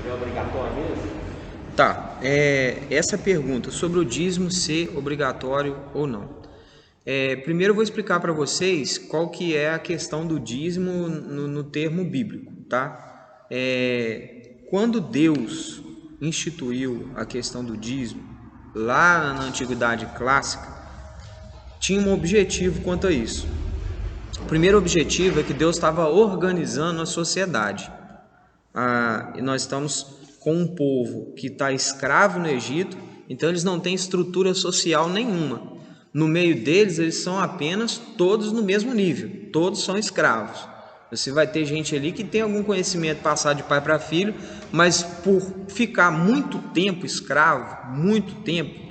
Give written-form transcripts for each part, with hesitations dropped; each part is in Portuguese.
é obrigatório mesmo? Tá, essa pergunta sobre o dízimo ser obrigatório ou não. Primeiro eu vou explicar para vocês qual que é a questão do dízimo no termo bíblico, tá? Quando Deus instituiu a questão do dízimo, lá na Antiguidade Clássica, tinha um objetivo quanto a isso. O primeiro objetivo é que Deus estava organizando a sociedade. E nós estamos com um povo que está escravo no Egito, então eles não têm estrutura social nenhuma. No meio deles, eles são apenas todos no mesmo nível, todos são escravos. Você vai ter gente ali que tem algum conhecimento passado de pai para filho, mas por ficar muito tempo escravo, muito tempo,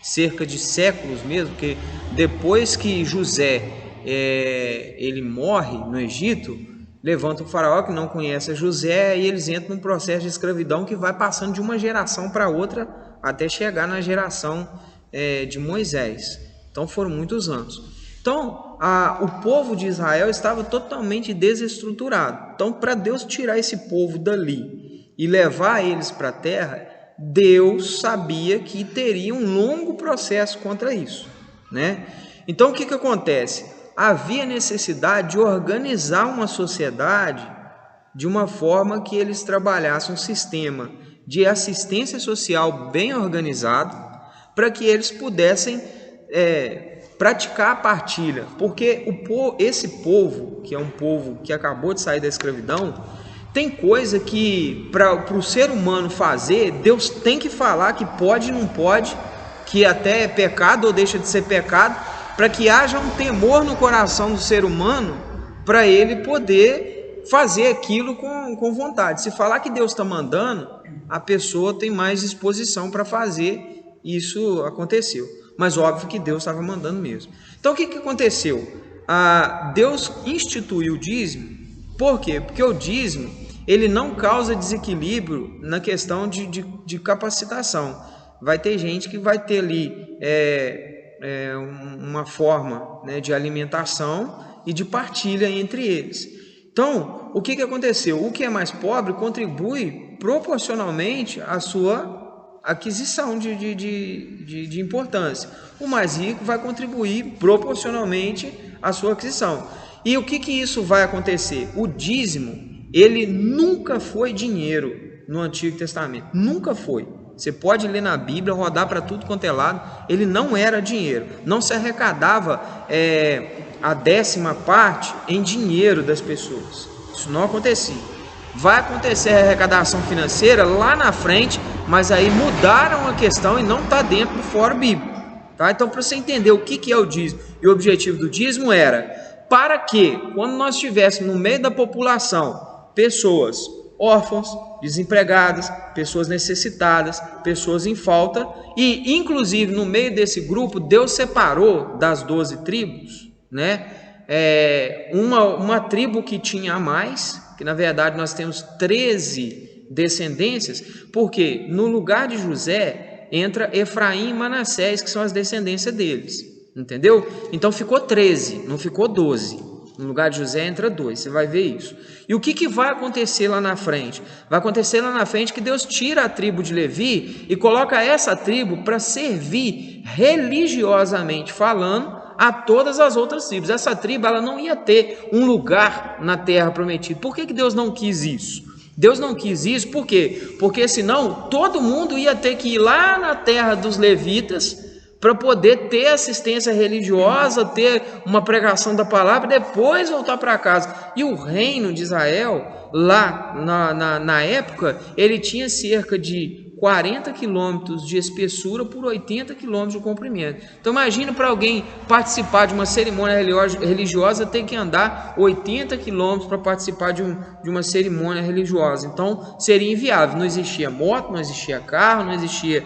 cerca de séculos mesmo, porque depois que José ele morre no Egito, levanta o faraó que não conhece José e eles entram num processo de escravidão que vai passando de uma geração para outra até chegar na geração de Moisés. Então foram muitos anos. Então o povo de Israel estava totalmente desestruturado. Então, para Deus tirar esse povo dali e levar eles para a terra, Deus sabia que teria um longo processo contra isso, né? Então o que acontece? Havia necessidade de organizar uma sociedade de uma forma que eles trabalhassem um sistema de assistência social bem organizado para que eles pudessem praticar a partilha, porque esse povo, que é um povo que acabou de sair da escravidão, tem coisa que para o ser humano fazer, Deus tem que falar que pode e não pode, que até é pecado ou deixa de ser pecado, para que haja um temor no coração do ser humano, para ele poder fazer aquilo com vontade. Se falar que Deus está mandando, a pessoa tem mais disposição para fazer. Isso aconteceu, mas óbvio que Deus estava mandando mesmo. Então o que aconteceu? Deus instituiu o dízimo. Por quê? Porque o dízimo ele não causa desequilíbrio na questão de capacitação. Vai ter gente que vai ter ali uma forma, né, de alimentação e de partilha entre eles. Então, o que aconteceu? O que é mais pobre contribui proporcionalmente à sua aquisição de importância. O mais rico vai contribuir proporcionalmente à sua aquisição. E o que isso vai acontecer? O dízimo, ele nunca foi dinheiro no Antigo Testamento. Nunca foi. Você pode ler na Bíblia, rodar para tudo quanto é lado, ele não era dinheiro. Não se arrecadava a 10ª parte em dinheiro das pessoas. Isso não acontecia. Vai acontecer a arrecadação financeira lá na frente, mas aí mudaram a questão e não está dentro do fórum bíblico. Tá? Então, para você entender o que é o dízimo, e o objetivo do dízimo era para que, quando nós estivéssemos no meio da população, pessoas órfãos, desempregadas, pessoas necessitadas, pessoas em falta, e inclusive no meio desse grupo Deus separou das 12 tribos, né? Uma tribo que tinha a mais, que na verdade nós temos 13 descendências, porque no lugar de José entra Efraim e Manassés, que são as descendências deles, entendeu? Então ficou 13, não ficou 12. No lugar de José entra 2, você vai ver isso. E o que vai acontecer lá na frente? Vai acontecer lá na frente que Deus tira a tribo de Levi e coloca essa tribo para servir religiosamente falando a todas as outras tribos. Essa tribo ela não ia ter um lugar na terra prometida. Por que Deus não quis isso? Deus não quis isso por quê? Porque senão todo mundo ia ter que ir lá na terra dos levitas para poder ter assistência religiosa, ter uma pregação da palavra, depois voltar para casa. E o reino de Israel, lá na época, ele tinha cerca de 40 quilômetros de espessura por 80 quilômetros de comprimento. Então imagina para alguém participar de uma cerimônia religiosa ter que andar 80 quilômetros para participar de uma cerimônia religiosa. Então seria inviável, não existia moto, não existia carro, não existia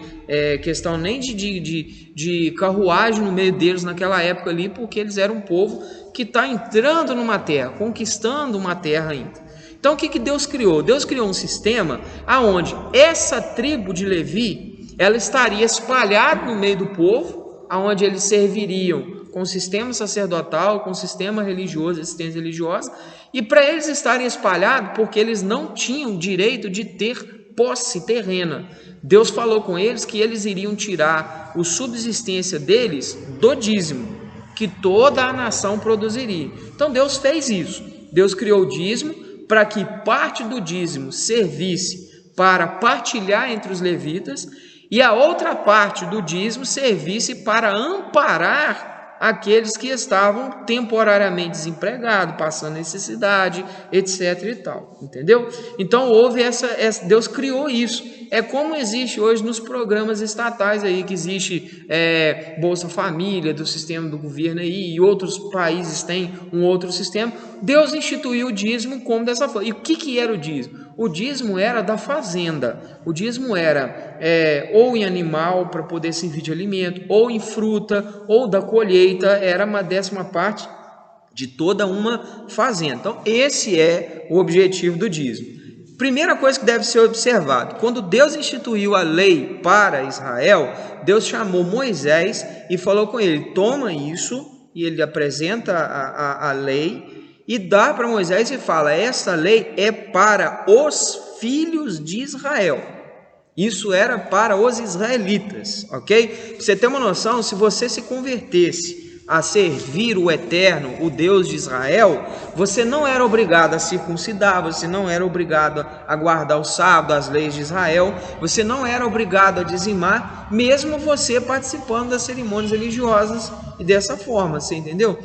questão nem de carruagem no meio deles naquela época ali, porque eles eram um povo que está entrando numa terra, conquistando uma terra ainda. Então o que Deus criou? Deus criou um sistema aonde essa tribo de Levi, ela estaria espalhada no meio do povo, aonde eles serviriam com o sistema sacerdotal, com o sistema religioso, assistência religiosa, e para eles estarem espalhados, porque eles não tinham direito de ter posse terrena. Deus falou com eles que eles iriam tirar a subsistência deles do dízimo, que toda a nação produziria. Então Deus fez isso. Deus criou o dízimo para que parte do dízimo servisse para partilhar entre os levitas e a outra parte do dízimo servisse para amparar aqueles que estavam temporariamente desempregados, passando necessidade, etc. e tal, entendeu? Então houve Deus criou isso. É como existe hoje nos programas estatais aí, que existe Bolsa Família do sistema do governo aí, e outros países têm um outro sistema. Deus instituiu o dízimo como dessa forma. E o que era o dízimo? O dízimo era da fazenda, o dízimo era ou em animal para poder servir de alimento, ou em fruta, ou da colheita, era uma 10ª parte de toda uma fazenda. Então esse é o objetivo do dízimo. Primeira coisa que deve ser observado, quando Deus instituiu a lei para Israel, Deus chamou Moisés e falou com ele, toma isso, e ele apresenta a lei, e dá para Moisés e fala, essa lei é para os filhos de Israel. Isso era para os israelitas, ok? Pra você ter uma noção, se você se convertesse a servir o Eterno, o Deus de Israel, você não era obrigado a circuncidar, você não era obrigado a guardar o sábado, as leis de Israel, você não era obrigado a dizimar, mesmo você participando das cerimônias religiosas e dessa forma, você entendeu?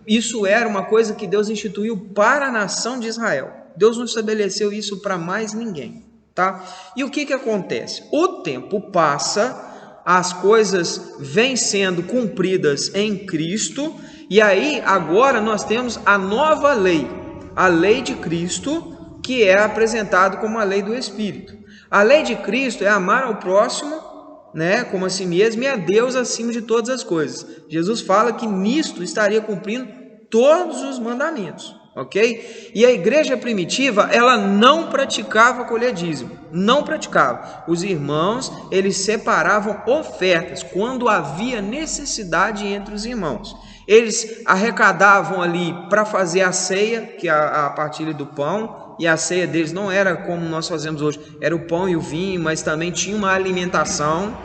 Isso era uma coisa que Deus instituiu para a nação de Israel. Deus não estabeleceu isso para mais ninguém, tá? E o que acontece? O tempo passa, as coisas vêm sendo cumpridas em Cristo, e aí agora nós temos a nova lei, a lei de Cristo, que é apresentada como a lei do Espírito. A lei de Cristo é amar ao próximo, né, como a si mesmo, e a Deus acima de todas as coisas. Jesus fala que nisto estaria cumprindo todos os mandamentos, ok? E a igreja primitiva, ela não praticava colher dízimo, não praticava. Os irmãos, eles separavam ofertas quando havia necessidade entre os irmãos. Eles arrecadavam ali para fazer a ceia, que é a partilha do pão, e a ceia deles não era como nós fazemos hoje, era o pão e o vinho, mas também tinha uma alimentação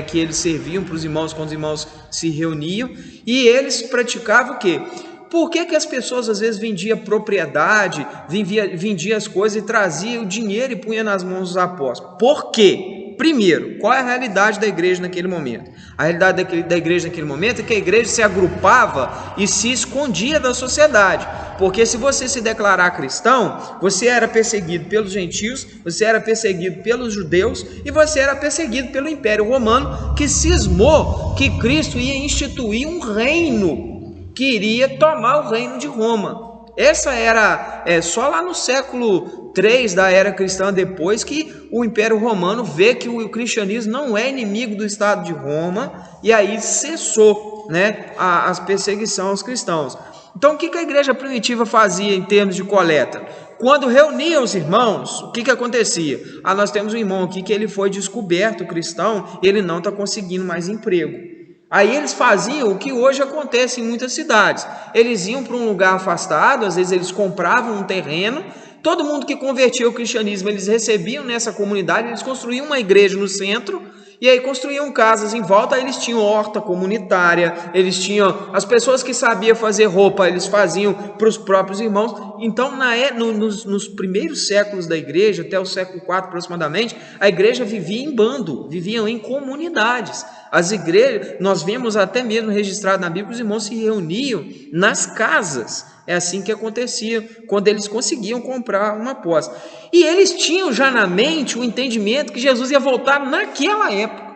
que eles serviam para os irmãos quando os irmãos se reuniam, e eles praticavam o quê? Por que as pessoas às vezes vendiam propriedade, vendiam as coisas e traziam o dinheiro e punham nas mãos dos apóstolos? Por quê? Primeiro, qual é a realidade da igreja naquele momento? A realidade da igreja naquele momento é que a igreja se agrupava e se escondia da sociedade. Porque se você se declarar cristão, você era perseguido pelos gentios, você era perseguido pelos judeus e você era perseguido pelo Império Romano, que cismou que Cristo ia instituir um reino, que iria tomar o reino de Roma. Essa era só lá no século 3 da era cristã, depois que o Império Romano vê que o cristianismo não é inimigo do Estado de Roma, e aí cessou, né, a perseguição aos cristãos. Então o que a igreja primitiva fazia em termos de coleta? Quando reunia os irmãos, o que acontecia? Nós temos um irmão aqui que ele foi descoberto cristão, ele não está conseguindo mais emprego. Aí eles faziam o que hoje acontece em muitas cidades. Eles iam para um lugar afastado, às vezes eles compravam um terreno, todo mundo que convertia ao cristianismo, eles recebiam nessa comunidade, eles construíam uma igreja no centro, e aí construíam casas em volta, aí eles tinham horta comunitária, eles tinham as pessoas que sabiam fazer roupa, eles faziam para os próprios irmãos. Então, nos primeiros séculos da igreja, até o século IV aproximadamente, a igreja vivia em bando, viviam em comunidades. As igrejas, nós vemos até mesmo registrado na Bíblia que os irmãos se reuniam nas casas. É assim que acontecia quando eles conseguiam comprar uma posse. E eles tinham já na mente o entendimento que Jesus ia voltar naquela época.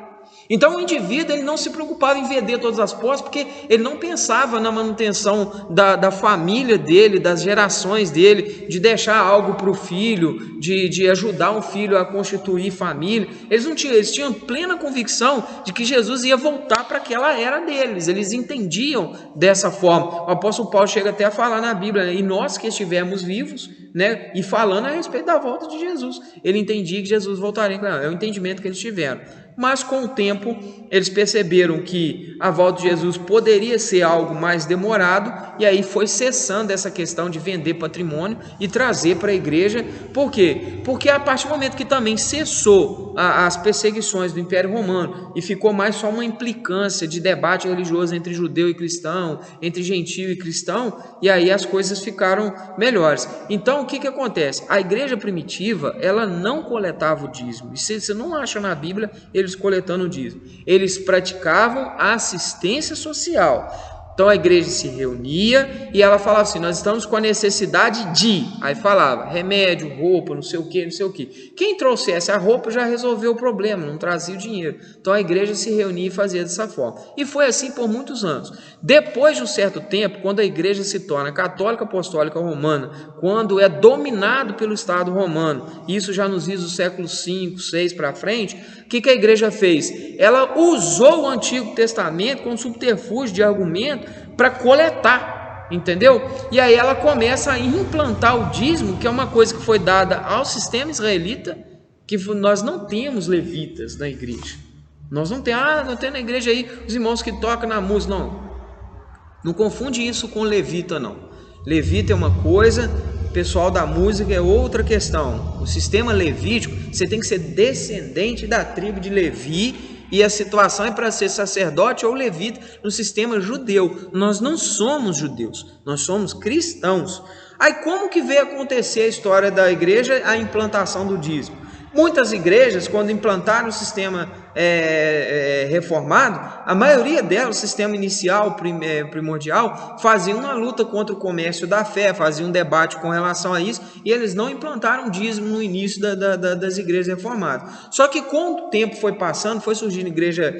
Então o indivíduo ele não se preocupava em vender todas as posses, porque ele não pensava na manutenção da família dele, das gerações dele, de deixar algo para o filho, de ajudar um filho a constituir família. Eles tinham plena convicção de que Jesus ia voltar para aquela era deles, eles entendiam dessa forma. O apóstolo Paulo chega até a falar na Bíblia, e nós que estivermos vivos, né, e falando a respeito da volta de Jesus, ele entendia que Jesus voltaria, é o entendimento que eles tiveram. Mas com o tempo eles perceberam que a volta de Jesus poderia ser algo mais demorado, e aí foi cessando essa questão de vender patrimônio e trazer para a igreja. Por quê? Porque a partir do momento que também cessou as perseguições do Império Romano e ficou mais só uma implicância de debate religioso entre judeu e cristão, entre gentio e cristão, e aí as coisas ficaram melhores. Então o que acontece? A igreja primitiva, ela não coletava o dízimo. E você não acha na Bíblia eles coletando o dízimo. Eles praticavam a assistência social. Então a igreja se reunia e ela falava assim: nós estamos com a necessidade de. Aí falava remédio, roupa, não sei o que, não sei o que. Quem trouxesse a roupa já resolveu o problema, não trazia o dinheiro. Então a igreja se reunia e fazia dessa forma. E foi assim por muitos anos. Depois de um certo tempo, quando a igreja se torna católica apostólica romana, quando é dominado pelo Estado romano, isso já nos diz do século 5, 6 para frente, o que a igreja fez? Ela usou o Antigo Testamento como subterfúgio de argumento para coletar, entendeu? E aí ela começa a implantar o dízimo, que é uma coisa que foi dada ao sistema israelita, que nós não temos levitas na igreja. Nós não temos, não tem na igreja aí os irmãos que tocam na música, não confunde isso com levita, não. Levita é uma coisa, pessoal da música é outra questão. O sistema levítico, você tem que ser descendente da tribo de Levi, e a situação é para ser sacerdote ou levita no sistema judeu. Nós não somos judeus, nós somos cristãos. Aí como que veio acontecer a história da igreja, a implantação do dízimo? Muitas igrejas, quando implantaram o sistema reformado, a maioria delas, o sistema inicial, primordial, faziam uma luta contra o comércio da fé, faziam um debate com relação a isso, e eles não implantaram dízimo no início das igrejas reformadas. Só que com o tempo foi passando, foi surgindo igreja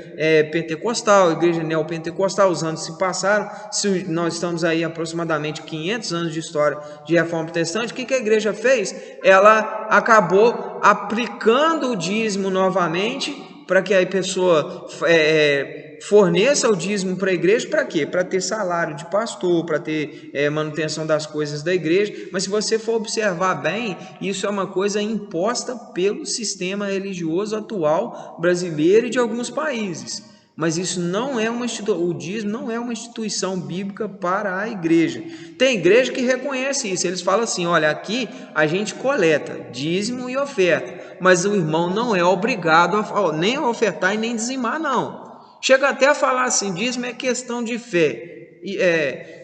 pentecostal, igreja neopentecostal, os anos se passaram, nós estamos aí aproximadamente 500 anos de história de reforma protestante. O que a igreja fez? Ela acabou aplicando o dízimo novamente, para que a pessoa forneça o dízimo para a igreja. Para quê? Para ter salário de pastor, para ter manutenção das coisas da igreja. Mas se você for observar bem, isso é uma coisa imposta pelo sistema religioso atual brasileiro e de alguns países. Mas isso não é o dízimo não é uma instituição bíblica para a igreja. Tem igreja que reconhece isso. Eles falam assim: olha, aqui a gente coleta dízimo e oferta, mas o irmão não é obrigado nem a ofertar e nem dizimar, não. Chega até a falar assim: dízimo é questão de fé.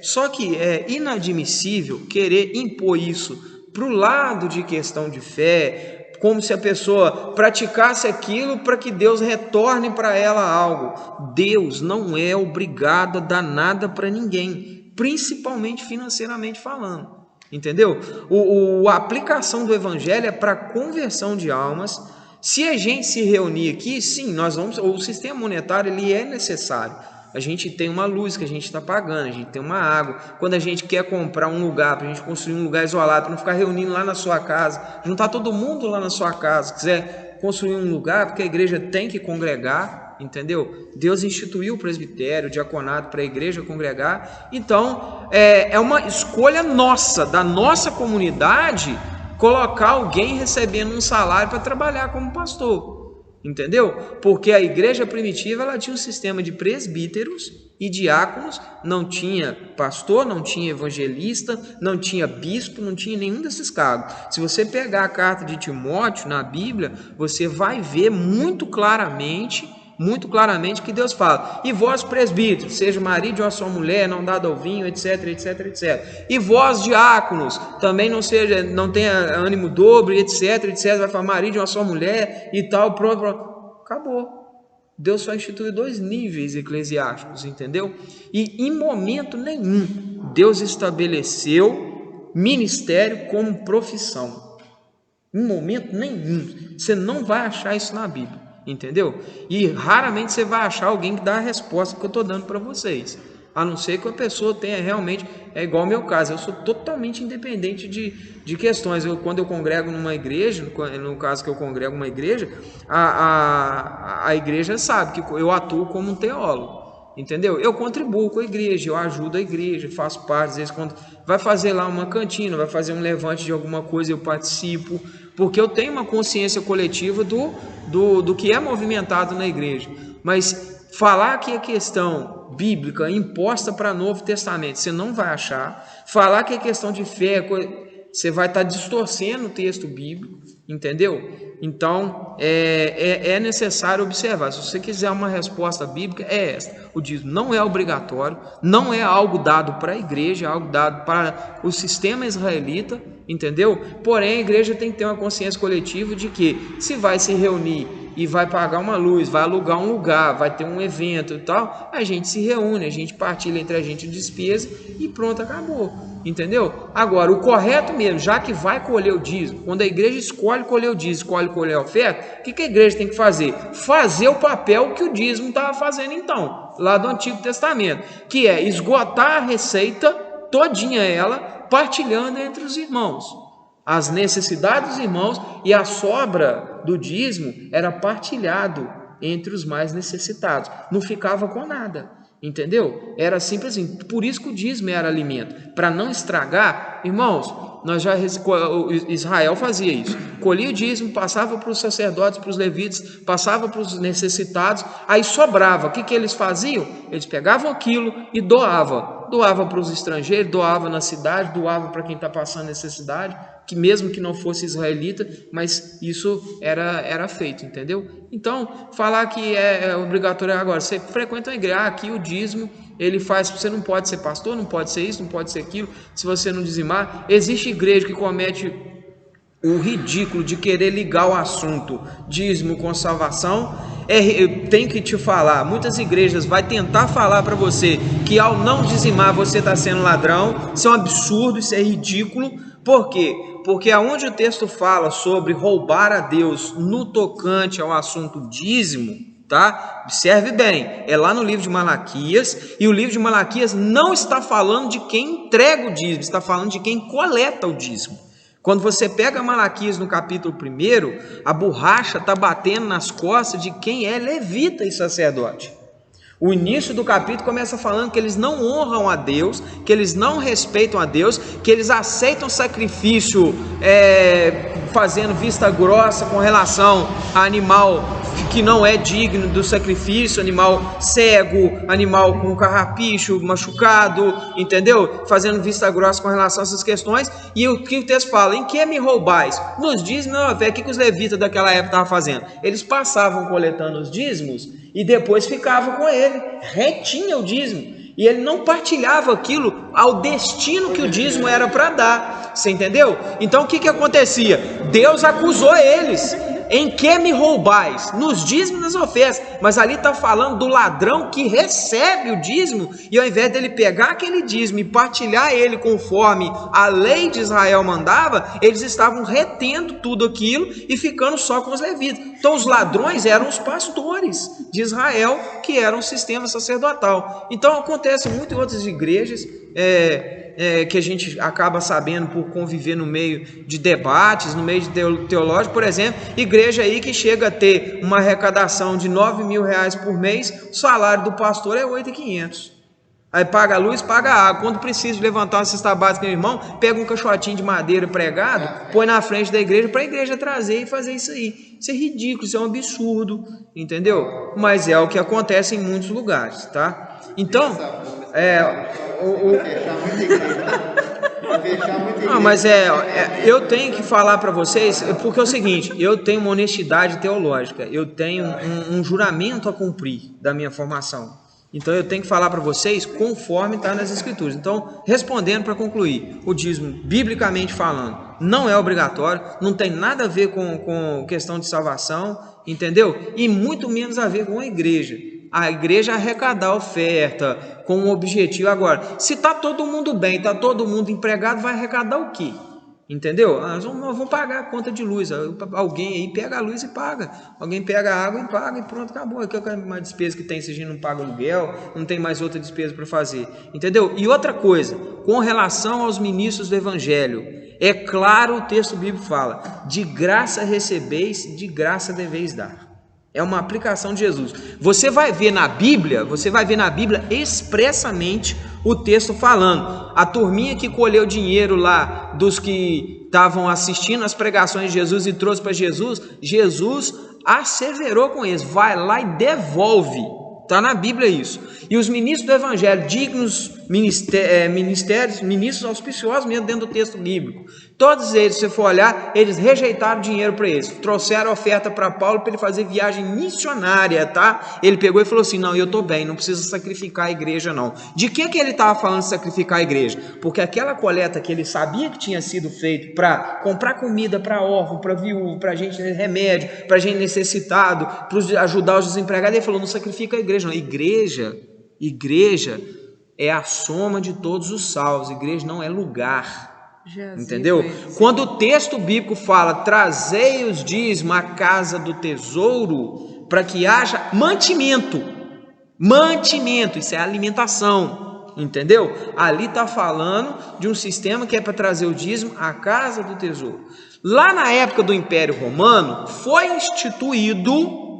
Só que é inadmissível querer impor isso para o lado de questão de fé, como se a pessoa praticasse aquilo para que Deus retorne para ela algo. Deus não é obrigado a dar nada para ninguém, principalmente financeiramente falando. Entendeu? A aplicação do evangelho é para conversão de almas. Se a gente se reunir aqui, sim, o sistema monetário ele é necessário. A gente tem uma luz que a gente está pagando, a gente tem uma água. Quando a gente quer comprar um lugar, para a gente construir um lugar isolado, para não ficar reunindo lá na sua casa, juntar todo mundo lá na sua casa, quiser construir um lugar, porque a igreja tem que congregar, entendeu? Deus instituiu o presbitério, o diaconato para a igreja congregar. Então, é uma escolha nossa, da nossa comunidade, colocar alguém recebendo um salário para trabalhar como pastor. Entendeu? Porque a igreja primitiva ela tinha um sistema de presbíteros e diáconos, não tinha pastor, não tinha evangelista, não tinha bispo, não tinha nenhum desses cargos. Se você pegar a carta de Timóteo na Bíblia, você vai ver muito claramente que Deus fala: e vós presbíteros, seja o marido de uma só mulher, não dado ao vinho, etc, etc, etc. E vós diáconos, também não tenha ânimo dobro, etc, etc. Vai falar marido de uma só mulher e tal, pronto. Acabou. Deus só instituiu 2 níveis eclesiásticos, entendeu? E em momento nenhum Deus estabeleceu ministério como profissão. Em momento nenhum. Você não vai achar isso na Bíblia. Entendeu? E raramente você vai achar alguém que dá a resposta que eu estou dando para vocês, a não ser que a pessoa tenha realmente, é igual ao meu caso, eu sou totalmente independente de questões. Quando eu congrego numa igreja, no caso que eu congrego uma igreja, a igreja sabe que eu atuo como um teólogo, entendeu? Eu contribuo com a igreja, eu ajudo a igreja, faço parte, às vezes quando vai fazer lá uma cantina, vai fazer um levante de alguma coisa, eu participo. porque eu tenho uma consciência coletiva do que é movimentado na igreja. Mas falar que a questão bíblica imposta para o Novo Testamento, você não vai achar. Falar que é questão de fé, você vai estar distorcendo o texto bíblico, entendeu? Então, é necessário observar. Se você quiser uma resposta bíblica, é esta. O dízimo não é obrigatório, não é algo dado para a igreja, é algo dado para o sistema israelita, entendeu? Porém, a igreja tem que ter uma consciência coletiva de que se vai se reunir e vai pagar uma luz, vai alugar um lugar, vai ter um evento e tal, a gente se reúne, a gente partilha entre a gente a despesa e pronto, acabou, entendeu? Agora, o correto mesmo, já que vai colher o dízimo, quando a igreja escolhe colher o dízimo, escolhe colher a oferta, o que a igreja tem que fazer? Fazer o papel que o dízimo estava fazendo então, lá do Antigo Testamento, que é esgotar a receita, todinha ela, partilhando entre os irmãos. As necessidades dos irmãos e a sobra do dízimo era partilhado entre os mais necessitados. Não ficava com nada, entendeu? Era simples assim. Por isso que o dízimo era alimento. Para não estragar, irmãos, Israel fazia isso. Colhia o dízimo, passava para os sacerdotes, para os levitas, passava para os necessitados, aí sobrava. O que eles faziam? Eles pegavam aquilo e doavam. Doava para os estrangeiros, doava na cidade, doava para quem está passando necessidade, que mesmo que não fosse israelita, mas isso era feito, entendeu? Então, falar que é obrigatório agora, você frequenta uma igreja, aqui o dízimo, ele faz, você não pode ser pastor, não pode ser isso, não pode ser aquilo, se você não dizimar. Existe igreja que comete o ridículo de querer ligar o assunto dízimo com salvação. Eu tenho que te falar, muitas igrejas vai tentar falar para você que ao não dizimar você está sendo ladrão. Isso é um absurdo, isso é ridículo. Por quê? Porque aonde o texto fala sobre roubar a Deus no tocante ao assunto dízimo, tá? Observe bem, é lá no livro de Malaquias, e o livro de Malaquias não está falando de quem entrega o dízimo, está falando de quem coleta o dízimo. Quando você pega Malaquias no capítulo 1, a borracha está batendo nas costas de quem é levita e sacerdote. O início do capítulo começa falando que eles não honram a Deus, que eles não respeitam a Deus, que eles aceitam sacrifício fazendo vista grossa com relação a animal que não é digno do sacrifício, animal cego, animal com carrapicho, machucado, entendeu? Fazendo vista grossa com relação a essas questões. E o que o texto fala? Em que me roubais? Nos dízimos, não, velho, o que os levitas daquela época estavam fazendo? Eles passavam coletando os dízimos e depois ficavam com ele, retinha o dízimo. E ele não partilhava aquilo ao destino que o dízimo era para dar. Você entendeu? Então o que acontecia? Deus acusou eles. Em que me roubais? Nos dízimos e nas ofertas. Mas ali está falando do ladrão que recebe o dízimo, e ao invés dele pegar aquele dízimo e partilhar ele conforme a lei de Israel mandava, eles estavam retendo tudo aquilo e ficando só com os levitas. Então os ladrões eram os pastores de Israel, que eram o sistema sacerdotal. Então acontece muito em outras igrejas, que a gente acaba sabendo por conviver no meio de debates, no meio de teológico, por exemplo, igreja aí que chega a ter uma arrecadação de R$9.000 por mês, o salário do pastor é R$8.500. Aí paga a luz, paga a água. Quando precisa levantar uma cesta básica, meu irmão, pega um caixotinho de madeira pregado, põe na frente da igreja para a igreja trazer e fazer isso aí. Isso é ridículo, isso é um absurdo, entendeu? Mas é o que acontece em muitos lugares, tá? Então, não, mas eu tenho que falar para vocês, porque é o seguinte, eu tenho uma honestidade teológica, eu tenho um juramento a cumprir da minha formação. Então eu tenho que falar para vocês conforme está nas escrituras. Então, respondendo para concluir, o dízimo, biblicamente falando, não é obrigatório, não tem nada a ver com questão de salvação, entendeu? E muito menos a ver com a igreja. A igreja arrecadar a oferta com um objetivo. Agora, se está todo mundo bem, está todo mundo empregado, vai arrecadar o quê? Entendeu? Nós vamos pagar a conta de luz. Alguém aí pega a luz e paga. Alguém pega a água e paga e pronto, acabou. Aqui é uma despesa que tem, se a gente não paga aluguel, não tem mais outra despesa para fazer. Entendeu? E outra coisa, com relação aos ministros do Evangelho, é claro, o texto bíblico fala, de graça recebeis, de graça deveis dar. É uma aplicação de Jesus. Você vai ver na Bíblia expressamente o texto falando. A turminha que colheu dinheiro lá dos que estavam assistindo as pregações de Jesus e trouxe para Jesus, Jesus asseverou com eles, vai lá e devolve. Está na Bíblia isso. E os ministros do Evangelho, dignos ministros auspiciosos mesmo dentro do texto bíblico, todos eles, se você for olhar, eles rejeitaram dinheiro para eles, trouxeram oferta para Paulo para ele fazer viagem missionária, tá? Ele pegou e falou assim, não, eu estou bem, não preciso sacrificar a igreja não. De que ele estava falando de sacrificar a igreja? Porque aquela coleta que ele sabia que tinha sido feito para comprar comida para órfão, para viúvo, para gente remédio, para gente necessitado, para ajudar os desempregados, ele falou, não sacrifica a igreja não. Igreja é a soma de todos os salvos, igreja não é lugar. Entendeu? Quando o texto bíblico fala trazei os dízimos à casa do tesouro para que haja mantimento, isso é alimentação, entendeu? Ali está falando de um sistema que é para trazer o dízimo à casa do tesouro. Lá na época do Império Romano foi instituído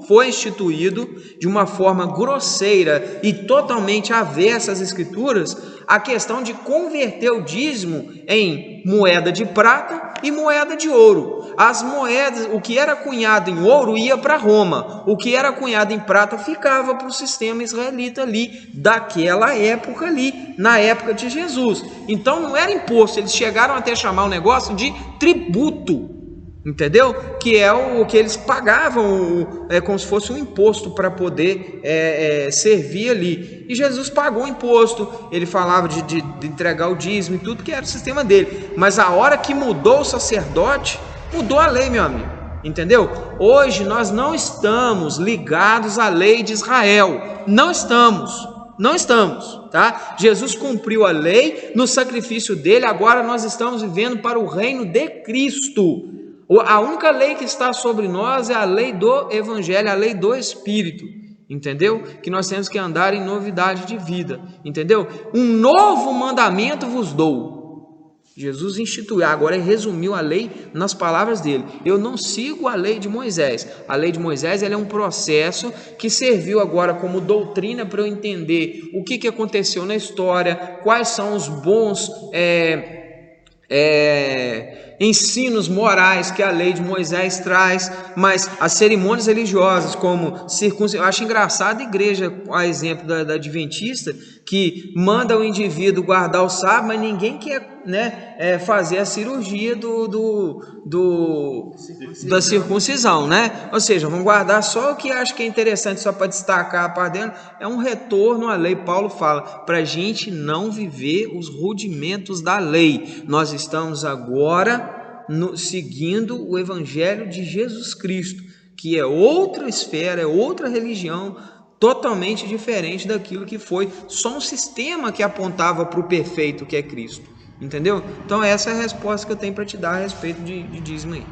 de uma forma grosseira e totalmente avessa às Escrituras a questão de converter o dízimo em moeda de prata e moeda de ouro. As moedas, o que era cunhado em ouro ia para Roma, o que era cunhado em prata ficava para o sistema israelita ali, daquela época ali, na época de Jesus. Então não era imposto, eles chegaram até chamar o negócio de tributo. Entendeu? Que é o que eles pagavam, como se fosse um imposto para poder servir ali. E Jesus pagou o imposto, ele falava de entregar o dízimo e tudo, que era o sistema dele. Mas a hora que mudou o sacerdote, mudou a lei, meu amigo. Entendeu? Hoje nós não estamos ligados à lei de Israel. Não estamos, tá? Jesus cumpriu a lei no sacrifício dele, agora nós estamos vivendo para o reino de Cristo. A única lei que está sobre nós é a lei do Evangelho, a lei do Espírito, entendeu? Que nós temos que andar em novidade de vida, entendeu? Um novo mandamento vos dou. Jesus instituiu, agora ele resumiu a lei nas palavras dele. Eu não sigo a lei de Moisés. A lei de Moisés ela é um processo que serviu agora como doutrina para eu entender o que aconteceu na história, quais são os bons ensinos morais que a lei de Moisés traz, mas as cerimônias religiosas como circuncisão, eu acho engraçado a igreja, a exemplo da Adventista, que manda o indivíduo guardar o sábado, mas ninguém quer fazer a cirurgia da circuncisão, né? Ou seja, vamos guardar só o que acha que é interessante, só para destacar a parte dentro. É um retorno à lei. Paulo fala para a gente não viver os rudimentos da lei. Nós estamos agora seguindo o Evangelho de Jesus Cristo, que é outra esfera, é outra religião, totalmente diferente daquilo que foi só um sistema que apontava para o perfeito que é Cristo. Entendeu? Então essa é a resposta que eu tenho para te dar a respeito de dízimo aí.